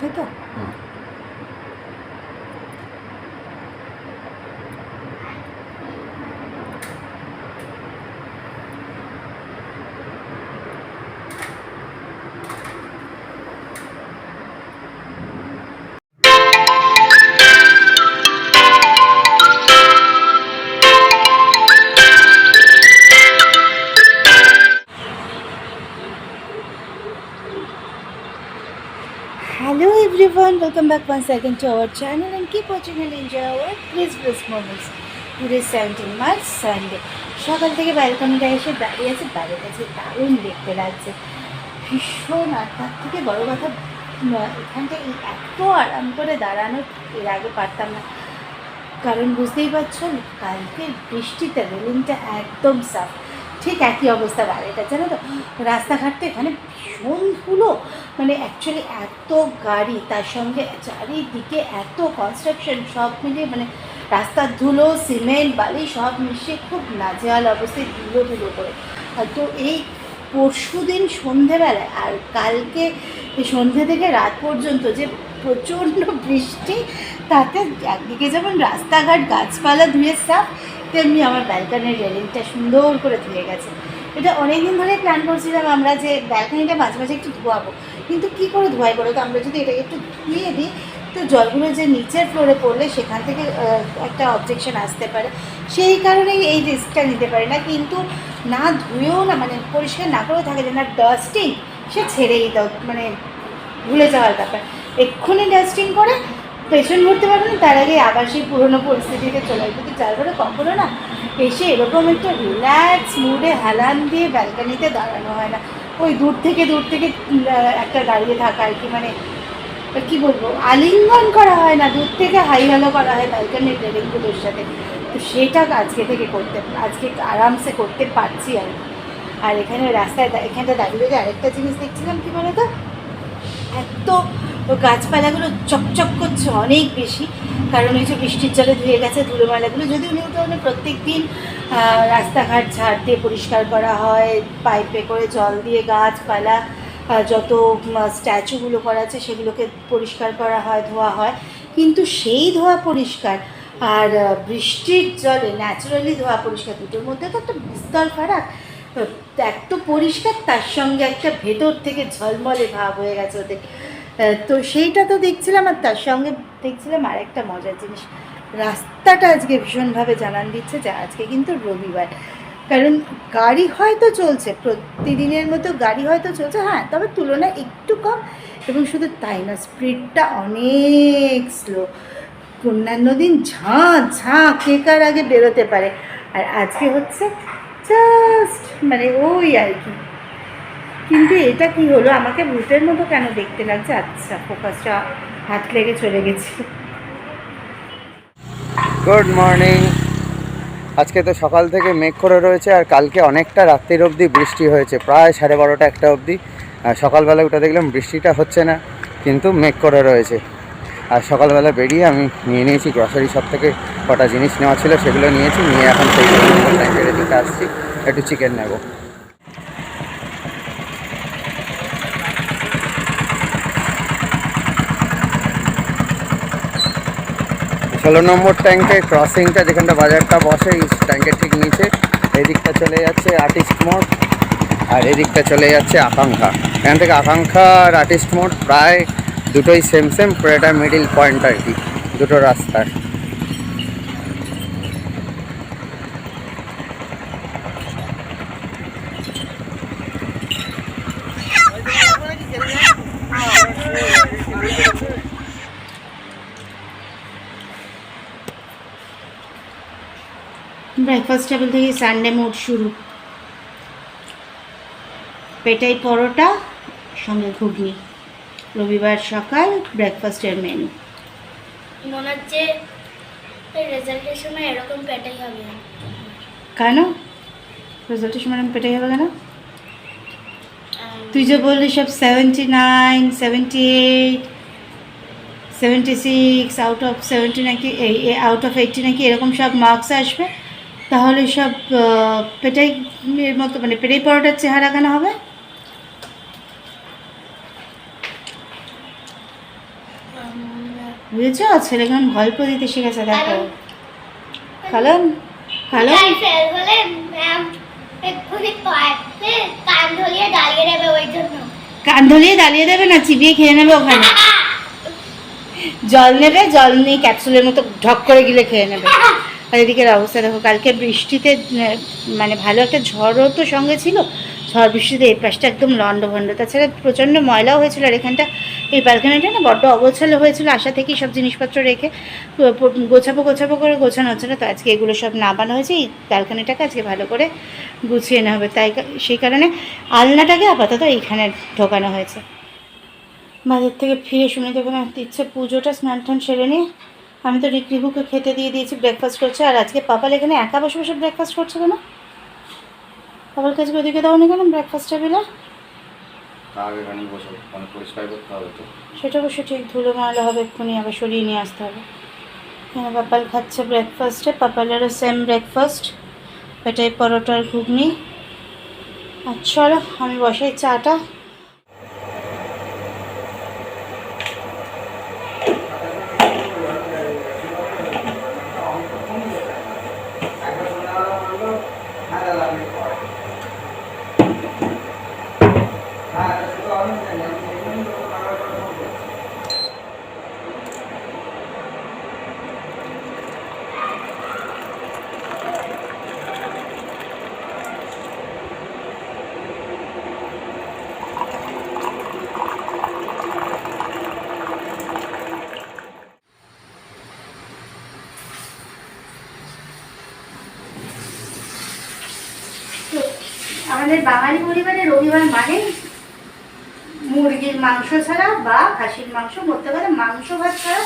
মধ্যে তো। Hello everyone, welcome back once again to our channel and keep watching and enjoy our bliss moments. Today is 17 March, Sunday. সকাল থেকে ব্যালকনিটা এসে দাঁড়িয়ে আছে, বাইরের কাছে দারুণ দেখতে লাগছে, ভীষণ। আর তার থেকে বড় কথা, এখানটা এত আরাম করে দাঁড়ানো এর আগে পারতাম না, কারণ বুঝতেই পারছো কালকে বৃষ্টিতে রেলিংটা একদম সাফ। ঠিক একই অবস্থা বাইরেটা, জানো তো রাস্তাঘাটটা এখানে ভীষণ ধুলো, মানে অ্যাকচুয়ালি এত গাড়ি, তার সঙ্গে চারিদিকে এত কনস্ট্রাকশন, সব মিলিয়ে মানে রাস্তার ধুলো, সিমেন্ট, বালি সব মিশিয়ে খুব নাজেহাল অবস্থায় ধুলো ধুলো করে। তো এই পরশু দিন সন্ধেবেলায় আর কালকে সন্ধে থেকে রাত পর্যন্ত যে প্রচণ্ড বৃষ্টি, তাতে একদিকে যেমন রাস্তাঘাট গাছপালা ধুয়ে সাফ, তেমনি আমার ব্যালকনির রেলিংটা সুন্দর করে ধুয়ে গেছে। এটা অনেকদিন ধরে প্ল্যান করছিলাম আমরা যে ব্যালকনিটা মাঝে মাঝে একটু ধোয়াবো, কিন্তু কী করে ধোয়াই বলো তো, আমরা যদি এটাকে একটু ধুয়ে দিই তো জলগুলো যে নিচের ফ্লোরে পড়লে সেখান থেকে একটা অবজেকশন আসতে পারে, সেই কারণেই এই রিস্কটা নিতে পারি না। কিন্তু না ধুয়েও না, মানে পরিষ্কার না করেও থাকে যে না ডাস্টিং, সে ছেড়েই দাও, মানে ভুলে যাওয়ার ব্যাপার। এক্ষুনি ডাস্টিং করে পেছন ঘুরতে পারবে না, তার আগে আবার সেই পুরোনো পরিস্থিতিতে চলে আসবে। কিন্তু যার ফলে কখনো না এসে এরকম একটা রিল্যাক্স মুডে হেলান দিয়ে ব্যালকানিতে দাঁড়ানো হয় না, ওই দূর থেকে একটা দাঁড়িয়ে থাকা আর কি, মানে কী বলবো, আলিঙ্গন করা হয় না, দূর থেকে হাই হ্যালো করা হয় ব্যালকানির রেলিংগুলোর সাথে। তো সেটা আজকে আরামসে করতে পারছি আর কি। আর এখানে রাস্তায় এখানটা দাঁড়িয়ে আরেকটা জিনিস দেখছিলাম, কী বলো তো, এত গাছপালাগুলো চকচক করছে অনেক বেশি, কারণ ওই যে বৃষ্টির জলে ধুয়ে গেছে ধুলোমালাগুলো। যদিও নিয়মিত প্রত্যেক দিন রাস্তাঘাট ঝাড় দিয়ে পরিষ্কার করা হয়, পাইপে করে জল দিয়ে গাছপালা যত স্ট্যাচুগুলো করা আছে সেগুলোকে পরিষ্কার করা হয়, ধোয়া হয়, কিন্তু সেই ধোয়া পরিষ্কার আর বৃষ্টির জলে ন্যাচারালি ধোয়া পরিষ্কার দুটোর মধ্যে তো একটা বিস্তর ফারাক। এক তো পরিষ্কার, তার সঙ্গে একটা ভেতর থেকে ঝলমলে ভাব হয়ে গেছে ওদের। তো সেইটা তো দেখছিলাম, আর তার সঙ্গে দেখছিলাম আর একটা মজার জিনিস, রাস্তাটা আজকে ভীষণভাবে জানান দিচ্ছে যে আজকে কিন্তু রবিবার। কারণ গাড়ি হয়তো চলছে, প্রতিদিনের মতো গাড়ি হয়তো চলছে, হ্যাঁ, তবে তুলনায় একটু কম, এবং শুধু তাই না, স্পিডটা অনেক স্লো। অন্যান্য দিন ঝাঁ ঝাঁ কে কার আগে বেরোতে পারে, আর আজকে হচ্ছে জাস্ট মানে ওই আর কি। কিন্তু এটা কি হলো, আমাকে ভূতের মতো কেন দেখতে লাগছে? আচ্ছা, ফোকাসটা হাত লেগে চলে গেছে। Good morning. আজকে তো সকাল থেকে মেঘ করে রয়েছে, আর কালকে অনেকটা রাত্রির অবধি বৃষ্টি হয়েছে, প্রায় 12:30 একটা অবধি। আর সকালবেলা উঠে দেখলাম বৃষ্টিটা হচ্ছে না, কিন্তু মেঘ করে রয়েছে। আর সকালবেলা বেরিয়ে আমি নিয়ে নিয়েছি গ্রসারি শপ থেকে কটা জিনিস নেওয়া ছিল, সেগুলো নিয়ে এখন সেই ট্যাঙ্কের দিকে আসছি, একটু চিকেন নেব। 16 নম্বর ট্যাঙ্কে ক্রসিংটা, যেখানটা বাজারটা বসে, এই ট্যাঙ্কের ঠিক নিচে এই দিকটা চলে যাচ্ছে আর্টিস্ট মোড়, আর এদিকটা চলে যাচ্ছে আকাঙ্ক্ষা। এখান থেকে আকাঙ্ক্ষা আর আর্টিস্ট মোড় প্রায় দুটোই সেম, পুরোটা মিডিল পয়েন্ট আর কি দুটো রাস্তার। ব্রেকফাস্ট টেবিল থেকে সানডে মুড শুরু, পেটাই পরোটা সঙ্গে ঘুগনি, রবিবার সকাল ব্রেকফাস্টের মেনু। মনে হচ্ছে রেজাল্টের সময় এরকম পেটাই হবে। কেন রেজাল্টের সময় এরকম পেটাই হবে কেন? তুই যে বললি সব 79, 78, 76 আউট অফ 70 নাকি আউট অফ 80 নাকি এরকম সব মার্কস আসবে, তাহলে সব পেটাই এর মতো, মানে পেটাই পরোটার চেহারা কেন হবে? বুঝেছো, ছেলে কেমন গল্প দিতে শিখেছে দেখো। কারণ কালন কালন তাই ফেল হলে ম্যাম এক্ষুনি কান ধরিয়ে দাঁড়িয়ে দেবে ওই জন্য। কান ধরিয়ে দাঁড়িয়ে দেবে না, চিবিয়ে খেয়ে নেবে ওখানে। জল নেবে, জল নিয়ে ক্যাপসুলের মতো ঢক করে গিলে খেয়ে নেবে। আর এদিকের অবস্থা দেখো, কালকে বৃষ্টিতে মানে ভালো একটা ঝড়ও তো সঙ্গে ছিল, ঝড় বৃষ্টিতে এই পাশটা একদম লন্ডভন্ড, তাছাড়া প্রচণ্ড ময়লাও হয়েছিল। আর এখানটা এই ব্যালকনিটা না বড্ড অগোছালো হয়েছিল, আশা থেকেই সব জিনিসপত্র রেখে গোছাবো গোছাবো করে গোছানো হচ্ছে না। তো আজকে এগুলো সব নামানো হয়েছে, এই ব্যালকনিটাকে আজকে ভালো করে গুছিয়ে নেওয়া হবে, তাই সেই কারণে আলনাটাকে আপাতত এইখানে ঢোকানো হয়েছে। বাজার থেকে ফিরে শুনে দেবো না ইচ্ছে, পুজোটা স্নান টান সেরে নিয়ে আমি তো রিকুকে খেতে দিয়ে দিয়েছি, ব্রেকফাস্ট করছে। আর আজকে পাপাল এখানে একা বসে বসে ব্রেকফাস্ট করছে কেন? পাপাল কাছে ওদিকে দাও না কেন ব্রেকফাস্ট টেবিলে? সেটা অবশ্য ঠিক, ধুলো ময়লা হবে, এক্ষুনি আবার সরিয়ে নিয়ে আসতে হবে। হ্যাঁ, পাপাল খাচ্ছে ব্রেকফাস্টে, পাপালেরও সেম ব্রেকফাস্ট, এটাই পরোটার ঘুগনি। আর চলো আমি বসাই চাটা। আমাদের বাঙালি পরিবারে রবিবার মানে মুরগির মাংস ছাড়া বা খাসির মাংস, বলতে পারে মাংস ভাত ছাড়া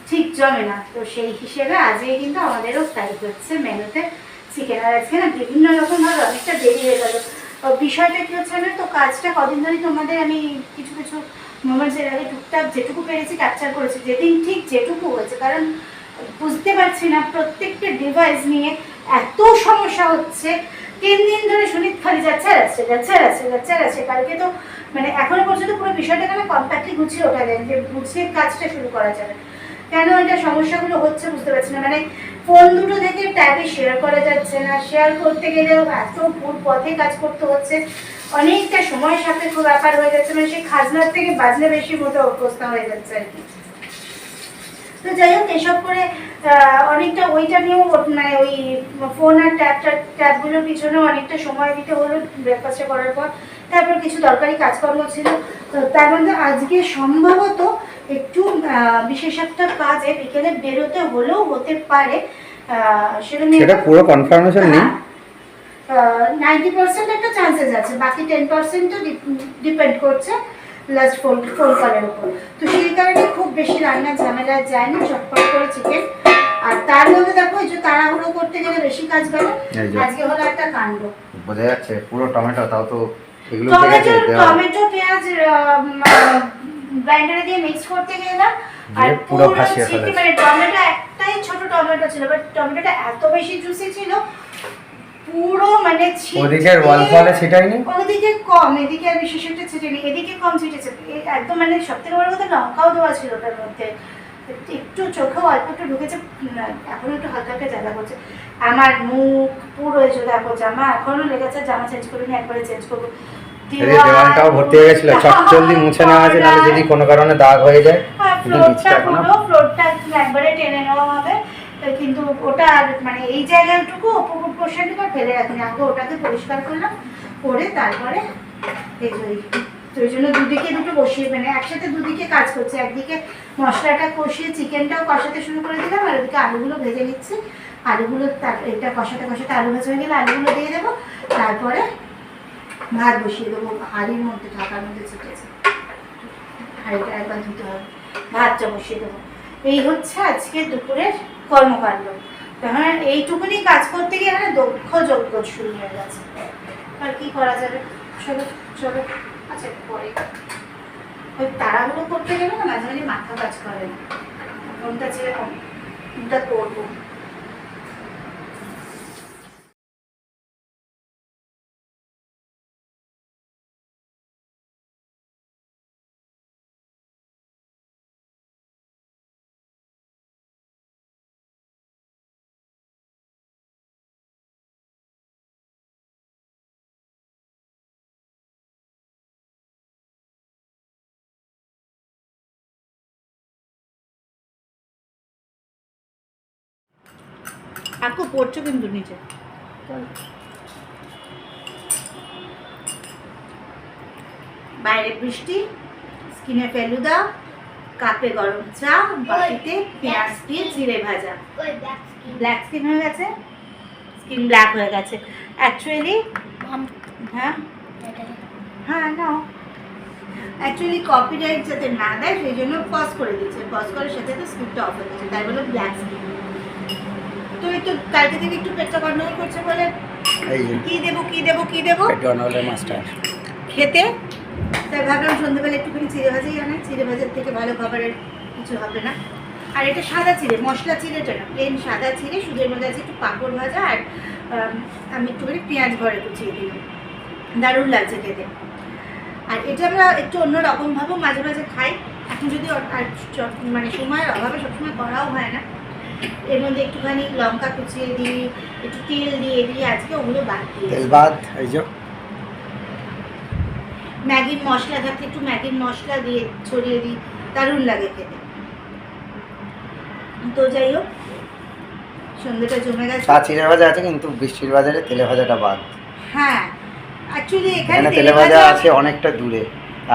ঠিক জমে না। তো সেই হিসেবে আজকে কিন্তু আমাদেরও তাই হচ্ছে মেনুতে চিকেন। আর আজকে না বিভিন্ন রকমভাবে অনেকটা দেরি হয়ে গেল। বিষয়টা কি হচ্ছে না, তো কাজটা কদিন ধরেই তোমাদের আমি কিছু কিছু মোমেন্টসের আগে টুকটাক যেটুকু পেরেছি ক্যাপচার করেছি, যেদিন ঠিক যেটুকু হয়েছে। কারণ বুঝতে পারছি না প্রত্যেকটা ডিভাইস নিয়ে এত সমস্যা হচ্ছে। 3 দিন ধরে সুনিত খালি যাচ্ছে আর আসছে, যাচ্ছে আর আসছে, যাচ্ছে আর আসছে। কালকে তো মানে এখনো পর্যন্ত পুরো বিষয়টাকে আমি কম্প্যাক্টলি গুছিয়ে ওঠা যায় যে গুছিয়ে কাজটা শুরু করা যাবে। কেন এটা সমস্যাগুলো হচ্ছে বুঝতে পারছি না। মানে ফোন দুটো থেকে ট্যাবে শেয়ার করা যাচ্ছে না, শেয়ার করতে গেলেও এত ভুল পথে কাজ করতে হচ্ছে, অনেকটা সময় সাপেক্ষ ব্যাপার হয়ে যাচ্ছে। মানে সেই খাজনার থেকে বাজলে বেশি মতো অবস্থা হয়ে যাচ্ছে আর কি। তো যাই হোক, এসব করে অনেকটা ওইটা নিয়েও মানে ওই ফোন আর ট্যাবগুলোর পিছনেও অনেকটা সময় দিতে হলো ব্রেকফাস্টে করার পর। তারপর কিছু দরকারি কাজকর্ম ছিল, তো তার মধ্যে আজকে সম্ভবত একটু বিশেষ একটা কাজে বিকেলে বেরোতে হলেও হতে পারে। সেটা পুরো কনফার্মেশন নেই, 90% একটা চান্সেস আছে, বাকি 10%ও ডিপেন্ড করছে লাস্ট ফোন কলের উপর। তো সেই কারণে খুব বেশি রান্নার ঝামেলা যায় না, চটপট করে চিকেন। আর তার মধ্যে দেখো এই যে তাড়াহুড়ো করতে গেলে বেশি কাজ গেল। আজকে হলো একটা কাণ্ড, বোঝা যাচ্ছে পুরো টমেটো, তাও তো এগুলো টমেটো পেঁয়াজ গ্রাইন্ডারে দিয়ে মিক্স করতে গেলাম। আর পুরো ভাসিয়ে ফেলেছে। মানে টমেটো একটাই ছোট টমেটো ছিল, বাট টমেটোটা এত বেশি জুসি ছিল পুরো মানে ওদিকের ওয়াল ফলে ছিটাইনি, ওদিকে কম, এদিকে আর বিশেষ একটা ছিটেনি, এদিকে কম ছিটেছে একদম। মানে সব থেকে বড় কথা লঙ্কাও দেওয়া ছিল ওটার মধ্যে, একটু চোখেও অল্প একটু ঢুকেছে, এখন একটু হালকা হালকা জ্বালা করছে। আমার মুখ পুরো এসে দেখো, জামা এখনো লেগেছে, জামা চেঞ্জ করিনি, একবারে চেঞ্জ করবো। দেওয়ালটাও ভর্তি হয়ে গেছিল, চটজলদি মুছে নেওয়া আছে, নাহলে যদি কোনো কারণে দাগ হয়ে যায়। ফ্লোরটা একবারে টেনে নেওয়া হবে, কিন্তু ওটা মানে এই জায়গাটুকু উপর পোর্শনটুকু ফেলে রাখিনি, আগে ওটাকে পরিষ্কার করলাম, করে তারপরে তো ওই জন্য দুদিকে দুটো বসিয়ে, মানে একসাথে দুদিকে কাজ করছে। একদিকে মশলাটা কষিয়ে চিকেনটাও কষাতে শুরু করে দিলাম, আর ওদিকে আলুগুলো ভেজে নিচ্ছি। আলুগুলো এটা কষাতে কষাতে আলু ভাজা হয়ে গেলে আলুগুলো দিয়ে দেবো, তারপরে ভাত বসিয়ে দেবো। হাঁড়ির মধ্যে ঢাকার মধ্যে ছিটেছে, হাঁড়িটা একবার ধুতে হবে, ভাতটা বসিয়ে দেবো। এই হচ্ছে আজকে দুপুরের কর্মকাণ্ড। হ্যাঁ, এইটুকুনি কাজ করতে গিয়ে মানে দক্ষ যজ্ঞ শুরু হয়ে গেছে। আর কি করা যাবে, চলো চলো। আচ্ছা, পরে ওই তাড়াহুড়ো করতে গেলে না মাঝে মাঝে মাথা কাজ করে না, কোনটা ছেড়ে কোনটা করবো। আকু পড়ছো কিন্তু নিচে। বাইরে বৃষ্টি, স্কিনে ফেলুদা, কাপে গরম চা, বাটিতে পেঁয়াজ দিয়ে জিরে ভাজা। ওই ব্ল্যাক স্কিন। ব্ল্যাক স্কিন হয়ে গেছে, স্কিন ব্ল্যাক হয়ে গেছে অ্যাকচুয়ালি। হ্যাঁ হ্যাঁ নাও। অ্যাকচুয়ালি কপিরাইট যাতে না দেয় সেই জন্য পজ করে দিচ্ছে, পজ করার সাথে তো স্ক্রিপ্টটা অফ হয়ে গেছে, তাই বলে ব্ল্যাক স্কিন। তো এই তো কালকে থেকে একটু পেটটা গন্ডগোল করছে বলে এই যে কি দেবো কি দেবো কি দেবো ম্যাকডোনাল্ডের মাস্টার খেতে, তাই ভাবলাম সন্ধ্যেবেলা একটুখানি চিড়ে ভাজাই আনাই। চিড়ে ভাজার থেকে ভালো খাবারের কিছু হবে না। আর এটা সাদা চিড়ে, মশলা চিড়েটা না, প্লেন সাদা চিড়ে, সুদের মধ্যে আছে একটু পাঁপড় ভাজা আর আমি একটুখানি পেঁয়াজ ভরে কুচিয়ে দিলাম। দারুণ লাগছে খেতে। আর এটা আমরা একটু অন্যরকমভাবেও মাঝে মাঝে খাই। এখন যদি মানে সময়ের অভাবে সবসময় করাও হয় না, এর মধ্যে একটুখানি লঙ্কা কুচিয়ে দিই, একটু তেল দিয়ে দিই, আজকে ওগুলো বাদ দিই। তেল বাদ, এই যে ম্যাগির মশলা থাকলে একটু ম্যাগির মশলা দিয়ে ছড়িয়ে দিই, দারুণ লাগে খেতে। তো যাই হোক, সন্ধ্যেটা জমে গেছে। চা চিড়ে ভাজা আছে কিন্তু বৃষ্টির বাজারে তেলে ভাজাটা বাদ। হ্যাঁ অ্যাকচুয়ালি এখানে এখানে তেলে ভাজা আছে অনেকটা দূরে,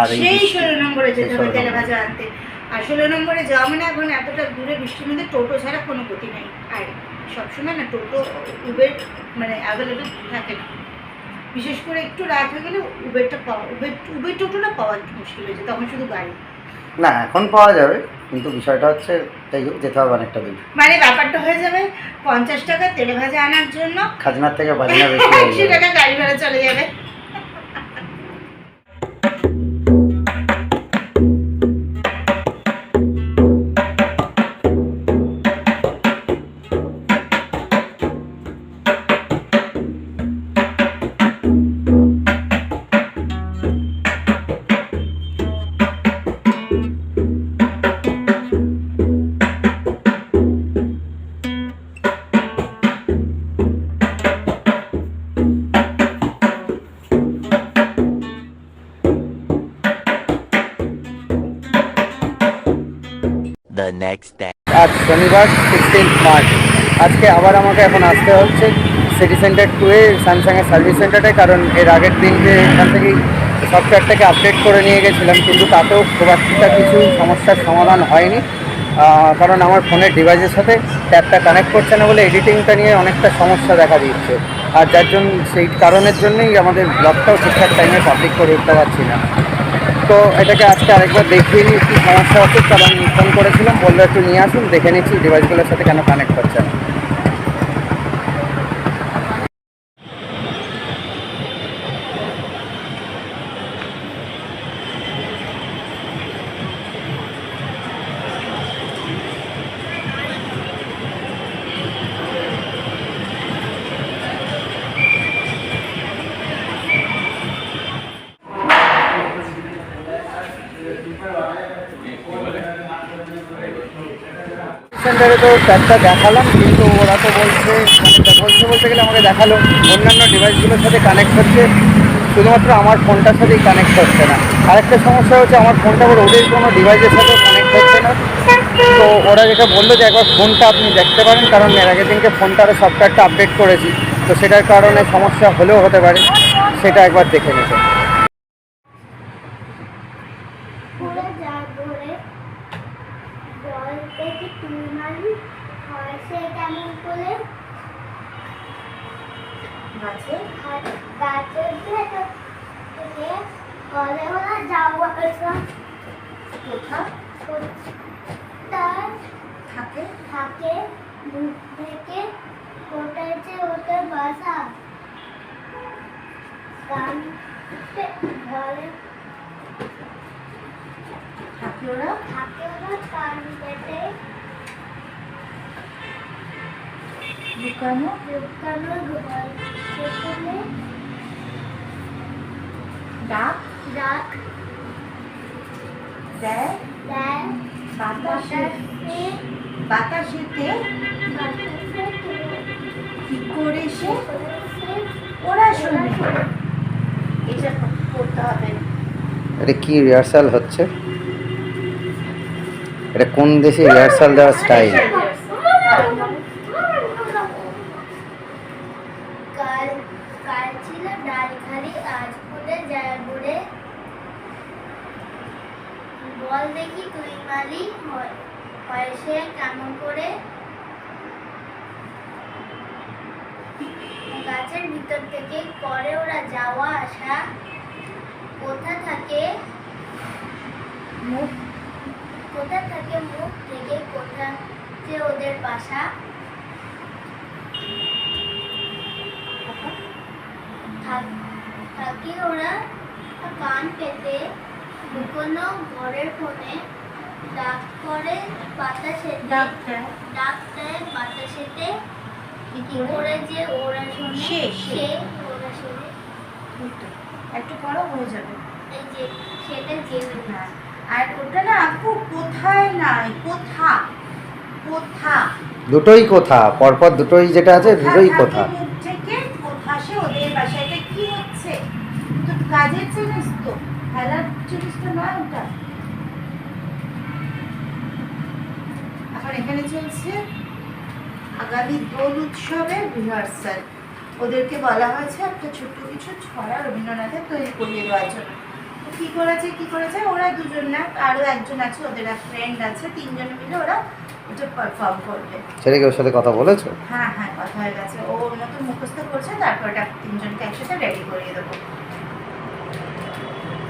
আর এই সেই বৃষ্টি- 16 নম্বরে যেতে হবে 16 তেলে ভাজা আনতে। আর 16 নম্বরে যাওয়া মানে এখন এতটা দূরে বৃষ্টির মধ্যে টোটো ছাড়া কোনো গতি নেই। আর সবসময় না টোটো উবের মানে অ্যাভেলেবেল থাকে না, বিশেষ করে একটু রাত হয়ে গেলে উবেরটা পাওয়া, উবের টোটোটা পাওয়া একটু মুশকিল হয়েছে, তখন শুধু গাড়ি। না এখন পাওয়া যাবে, কিন্তু বিষয়টা হচ্ছে তাই হোক যেতে হবে অনেকটা দূর। মানে ব্যাপারটা হয়ে যাবে 50 টাকা তেলে ভাজা আনার জন্য খাজনার থেকে বাজনা বেশি হয়ে 100 যাবে। টাকা গাড়ি ভাড়া চলে যাবে। The next day. আজ শনিবার 16 মার্চ। আজকে আবার আমাকে এখন আসতে হচ্ছে সিটি সেন্টার 2-এ স্যামসাংয়ের সার্ভিস সেন্টারে, কারণ এর আগের দিন যে এখান থেকেই সফটওয়্যারটাকে আপডেট করে নিয়ে গেছিলাম, কিন্তু তাতেও খুব একটা কিছু সমস্যার সমাধান হয়নি। কারণ আমার ফোনের ডিভাইসের সাথে ট্যাবটা কানেক্ট করছে না বলে এডিটিংটা নিয়ে অনেকটা সমস্যা দেখা দিচ্ছে। আর যার জন্য সেই কারণের জন্যই আমাদের ব্লগটাও ঠিকঠাক টাইমে পাবলিক করে উঠতে পারছি না। তো এটাকে আজকে আরেকবার দেখিয়ে নিই কী সমস্যা হচ্ছে, কারণ ফোন করেছিলাম, বললো একটু নিয়ে আসুন, দেখে নিচ্ছি ডিভাইসগুলোর সাথে কেন কানেক্ট হচ্ছে না। সেন্টারে তো ট্যাবটা দেখালাম, কিন্তু ওরা তো বলছে বলতে গেলে আমাকে দেখালো অন্যান্য ডিভাইসগুলোর সাথে কানেক্ট হচ্ছে, শুধুমাত্র আমার ফোনটার সাথেই কানেক্ট হচ্ছে না। আরেকটা সমস্যা হচ্ছে আমার ফোনটা আবার ওদের কোনো ডিভাইসের সাথে কানেক্ট হচ্ছে না। তো ওরা যেটা বললো যে একবার ফোনটা আপনি দেখতে পারেন, কারণ এর আগের দিনকে ফোনটারও সফটওয়্যারটা আপডেট করেছি, তো সেটার কারণে সমস্যা হলেও হতে পারে, সেটা একবার দেখে নিতে। পুরো জাগরে জল থেকে তুলে মারি হয় সে কেমন করে গাছের ভেতর থেকে কলে হলো যাওয়া কোথা তার থাকে থাকে মুখ থেকে ওটাইছে ওটার বাসা গান ঘরে থাকে ওরা থাকে ওরা কান কেটে লুকানো লুকানো ঘর সেখানে ডাক ডাক দেয় দেয় বাতাসে বাতাসে বাতাসেতে বাতাসে কি করে সে করেছে ওরা শুনে। এটা করতে হবে। এটা কি রিহার্সাল হচ্ছে? এটা কোন দেশে রিহার্সাল দেওয়ার স্টাইল? কেমন করে গাছের ভিতর থেকে করে ওরা যাওয়া আসা, কোথা থাকে মুখ থেকে কোথা যে ওদের বাসা, থাকে ওরা কান পেতে লুকোনো ঘরের কোণে, ডাক করে বাতাসেতে, ডাক্তার বাতাসেতে, কি কি করে যে ওরা শোনে, সে ওরা শোনে, একটু পরও হয়ে যাবে। এই যে সেটা জেনে না। আর ওটা না আপু কোথায় নাই, কোথা কোথা দুটোই কোথা, পরপর দুটোই যেটা আছে দুটোই কোথা। থাকে মুখ থেকে কোথা সে ওদের বাসায়। এটা কি হচ্ছে? তো কাজের জিনিস তো, খেলার জিনিস তো নয় ওটা। এখন এখানে চলছে আগামী দোল উৎসবের রিহার্সাল। ওদেরকে বলা হয়েছে একটা ছোট্ট কিছু ছড়া রবীন্দ্রনাথের তৈরি করিয়ে দেওয়ার জন্য। তো কি করেছে ওরা দুজন না, আরো একজন আছে, ওদের এক ফ্রেন্ড আছে, তিনজনে মিলে ওরা এটা পারফর্ম করবে। সেটা কি ওর সাথে কথা বলেছো? হ্যাঁ হ্যাঁ, কথা হয়ে গেছে। ও ওর মতো মুখস্থ করছে, তারপর এটা তিনজনকে একসাথে রেডি করিয়ে দেবো।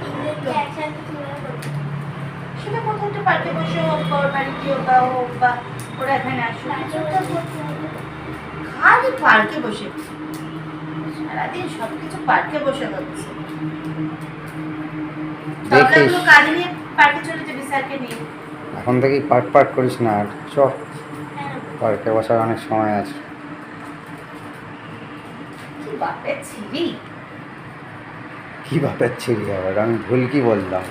তিনজনকে একসাথে কিভাবে করবে? সেটা কোথাও একটা পার্কে বসে হোক বা ওর বাড়িতে হোক বা ওরা এখানে আসুক, কিছু একটা করতে হবে। খালি পার্কে বসে সারাদিন সব কিছু পার্কে বসে হচ্ছে। দেখিস তবলাগুলো কাঁধে নিয়ে পার্কে চলে যাবি স্যারকে নিয়ে। এখন থেকেই পাট করিস না আর চ, পার্কে বসার অনেক সময় আছে। কি বাপের ছিলি! কি বাপের ছিড়ি আবার, আমি ভুল কি বললাম?